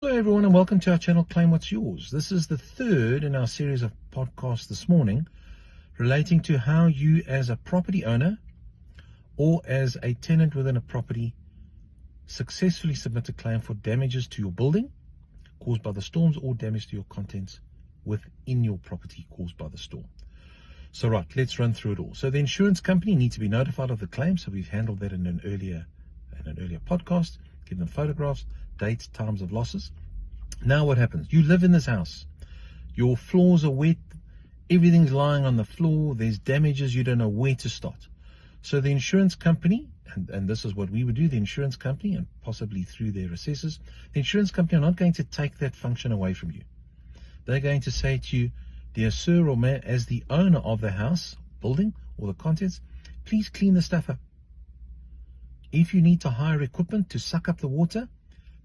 Hello everyone and welcome to our channel Claim What's Yours. This is the third in our series of podcasts this morning relating to how you as a property owner or as a tenant within a property successfully submit a claim for damages to your building caused by the storms or damage to your contents within your property caused by the storm. So right, let's run through it all. So the insurance company needs to be notified of the claim. So we've handled that in an earlier podcast, given them photographs, dates, times of losses. Now what happens? You live in this house. Your floors are wet. Everything's lying on the floor. There's damages. You don't know where to start. So the insurance company, and this is what we would do, the insurance company, and possibly through their assessors, the insurance company are not going to take that function away from you. They're going to say to you, dear sir or ma'am, as the owner of the house, building, or the contents, please clean the stuff up. If you need to hire equipment to suck up the water,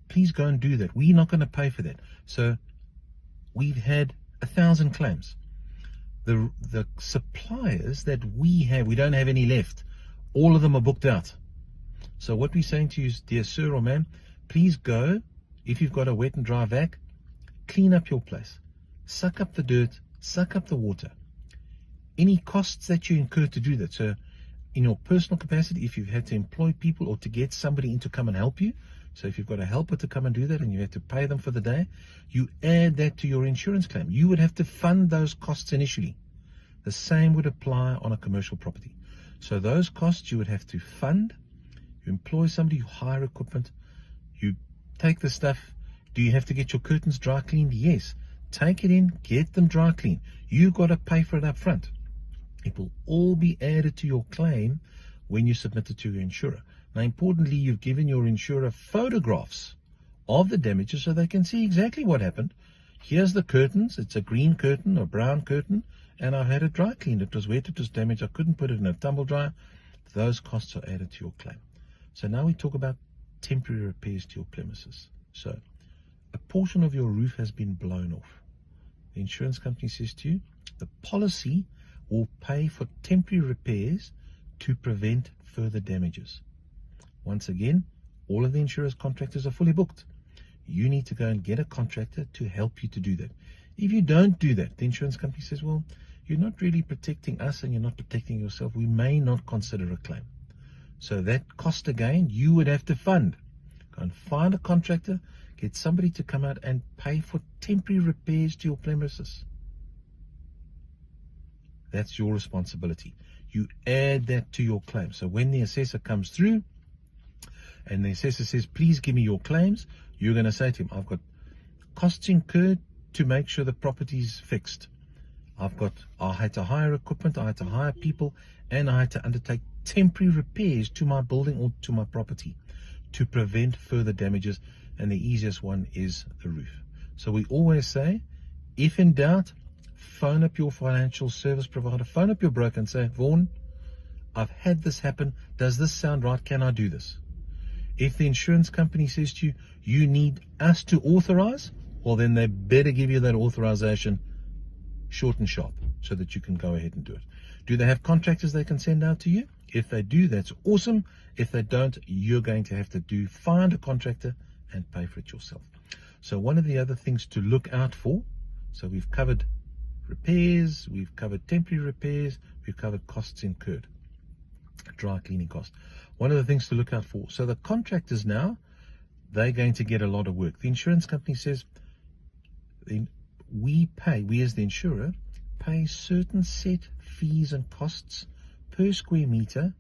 please go and do that. We're not going to pay for that. So we've had 1,000 claims. The suppliers that we have, we don't have any left. All of them are booked out. So what we're saying to you is, dear sir or ma'am, please go, if you've got a wet and dry vac, clean up your place. Suck up the dirt, suck up the water. Any costs that you incur to do that. So in your personal capacity, if you've had to employ people or to get somebody in to come and help you, so if you've got a helper to come and do that and you have to pay them for the day, you add that to your insurance claim. You would have to fund those costs initially. The same would apply on a commercial property. So those costs you would have to fund. You employ somebody, you hire equipment, you take the stuff. Do you have to get your curtains dry cleaned? Yes. Take it in, get them dry cleaned. You've got to pay for it up front. It will all be added to your claim when you submit it to your insurer. Now, importantly, you've given your insurer photographs of the damages so they can see exactly what happened. Here's the curtains. It's a green curtain or brown curtain, and I've had it dry cleaned. It was wet, it was damaged. I couldn't put it in a tumble dryer. Those costs are added to your claim. So now we talk about temporary repairs to your premises. So a portion of your roof has been blown off. The insurance company says to you, the policy will pay for temporary repairs to prevent further damages. Once again, all of the insurance contractors are fully booked. You need to go and get a contractor to help you to do that. If you don't do that, the insurance company says, well, you're not really protecting us and you're not protecting yourself. We may not consider a claim. So that cost again, you would have to fund. Go and find a contractor, get somebody to come out and pay for temporary repairs to your premises. That's your responsibility. You add that to your claim. So when the assessor comes through and the assessor says, please give me your claims, you're going to say to him, I've got costs incurred to make sure the property's fixed. I had to hire equipment, I had to hire people, and I had to undertake temporary repairs to my building or to my property to prevent further damages. And the easiest one is the roof. So we always say, if in doubt, phone up your financial service provider, phone up your broker and say, Vaughan, I've had this happen. Does this sound right? Can I do this? If the insurance company says to you, you need us to authorize, well, then they better give you that authorization short and sharp so that you can go ahead and do it. Do they have contractors they can send out to you? If they do, that's awesome. If they don't, you're going to have to find a contractor and pay for it yourself. So one of the other things to look out for, so we've covered repairs, we've covered temporary repairs, we've covered costs incurred, dry cleaning costs. One of the things to look out for, so the contractors now, they're going to get a lot of work. The insurance company says, we as the insurer, pay certain set fees and costs per square meter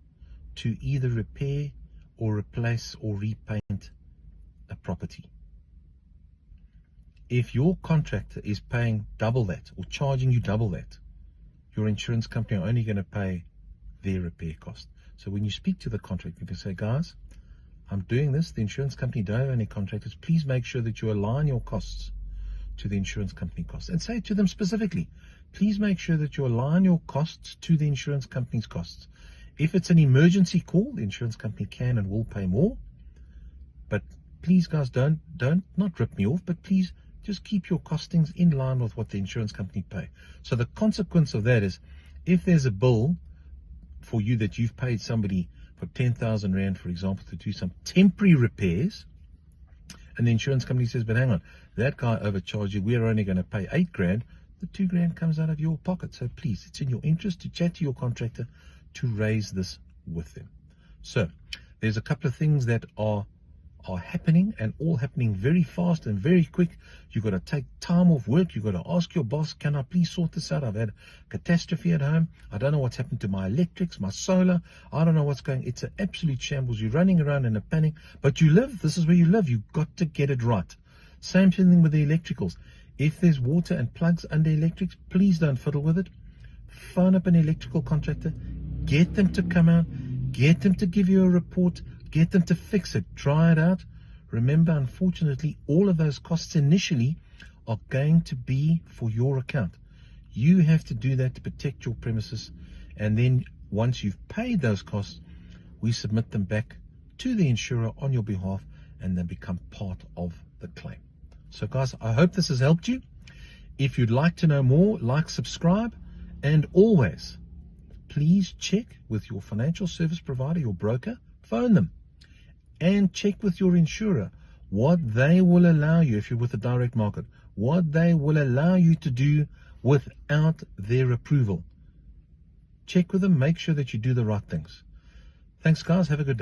to either repair or replace or repaint a property. If your contractor is paying double that or charging you double that, your insurance company are only going to pay their repair cost. So when you speak to the contractor, you can say, guys, I'm doing this. The insurance company don't have any contractors. Please make sure that you align your costs to the insurance company costs. And say to them specifically, please make sure that you align your costs to the insurance company's costs. If it's an emergency call, the insurance company can and will pay more. But please, guys, don't not rip me off, but please just keep your costings in line with what the insurance company pay. So the consequence of that is, if there's a bill for you that you've paid somebody for 10,000 Rand, for example, to do some temporary repairs, and the insurance company says, but hang on, that guy overcharged you, we're only going to pay $8,000, the $2,000 comes out of your pocket. So please, it's in your interest to chat to your contractor to raise this with them. So there's a couple of things that are happening, and all happening very fast and very quick. You've got to take time off work. You've got to ask your boss, can I please sort this out? I've had a catastrophe at home. I don't know what's happened to my electrics, my solar. I don't know what's going. It's an absolute shambles. You're running around in a panic, but you live. This is where you live. You've got to get it right. Same thing with the electricals. If there's water and plugs under electrics, please don't fiddle with it. Phone up an electrical contractor. Get them to come out. Get them to give you a report. Get them to fix it. Try it out. Remember, unfortunately, all of those costs initially are going to be for your account. You have to do that to protect your premises. And then once you've paid those costs, we submit them back to the insurer on your behalf, and they become part of the claim. So guys, I hope this has helped you. If you'd like to know more, like, subscribe, and always, please check with your financial service provider, your broker. Phone them and check with your insurer what they will allow you, if you're with the direct market, what they will allow you to do without their approval. Check with them, make sure that you do the right things. Thanks guys, have a good day.